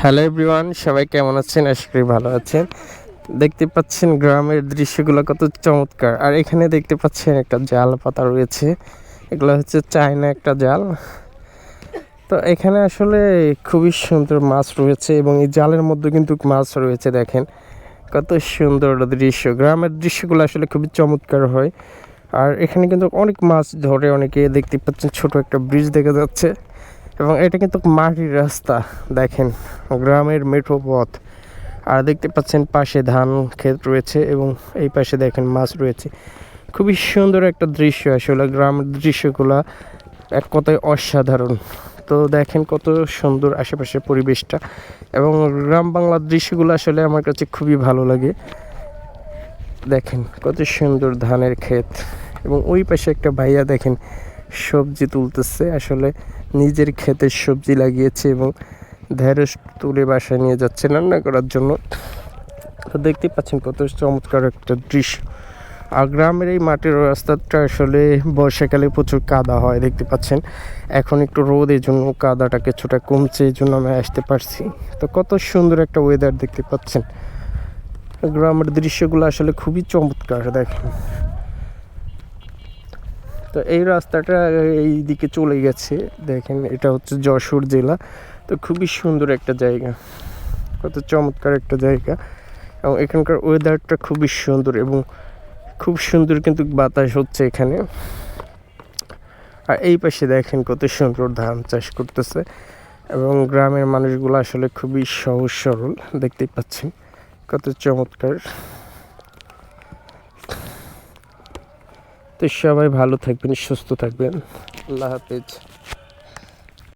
Hello everyone, সবাই কেমন আছেন? আশা করি ভালো আছেন। দেখতে পাচ্ছেন গ্রামের দৃশ্যগুলো কত চমৎকার। আর এখানে দেখতে পাচ্ছেন একটা জাল পাতা রয়েছে, এগুলো হচ্ছে চায়না একটা জাল। তো এখানে আসলে খুবই সুন্দর মাছ রয়েছে এবং এই জালের মধ্যে কিন্তু মাছ রয়েছে। দেখেন কত সুন্দর দৃশ্য। গ্রামের দৃশ্যগুলো আসলে খুবই চমৎকার হয়। আর এখানে কিন্তু অনেক মাছ ধরে অনেকে। দেখতে পাচ্ছেন ছোট একটা ব্রিজ দেখা যাচ্ছে এবং এটা কিন্তু মাটির রাস্তা। দেখেন গ্রামের মেঠো পথ। আর দেখতে পাচ্ছেন পাশে ধান ক্ষেত রয়েছে এবং এই পাশে দেখেন মাছ রয়েছে। খুবই সুন্দর একটা দৃশ্য। আসলে গ্রামের দৃশ্যগুলা এক কথায় অসাধারণ। তো দেখেন কত সুন্দর আশেপাশের পরিবেশটা এবং গ্রাম বাংলার দৃশ্যগুলো আসলে আমার কাছে খুবই ভালো লাগে। দেখেন কত সুন্দর ধানের ক্ষেত এবং ওই পাশে একটা ভাইয়া দেখেন সবজি তুলতেছে। আসলে নিজের ক্ষেতের সবজি লাগিয়েছে এবং ঢেঁড়স তুলে বাসায় নিয়ে যাচ্ছে রান্না করার জন্য। তো দেখতে পাচ্ছেন কত চমৎকার একটা দৃশ্য। আর গ্রামের এই মাটির রাস্তাটা আসলে বর্ষাকালে প্রচুর কাদা হয় দেখতে পাচ্ছেন। এখন একটু রোদ, এই জন্য কাদাটা কিছুটা কমছে, এই জন্য আমি আসতে পারছি। তো কত সুন্দর একটা ওয়েদার দেখতে পাচ্ছেন। গ্রামের দৃশ্যগুলো আসলে খুবই চমৎকার। দেখেন তো এই রাস্তাটা এই দিকে চলে গেছে। দেখেন এটা হচ্ছে যশোর জেলা। তো খুবই সুন্দর একটা জায়গা, কত চমৎকার একটা জায়গা এবং এখানকার ওয়েদারটা খুবই সুন্দর এবং খুব সুন্দর কিন্তু বাতাস হচ্ছে এখানে। আর এই পাশে দেখেন কত সুন্দর ধান চাষ করতেছে এবং গ্রামের মানুষগুলো আসলে খুবই সহজ সরল। দেখতেই পাচ্ছেন কত চমৎকার। তো সবাই ভালো থাকবেন, সুস্থ থাকবেন। আল্লাহ হাফেজ।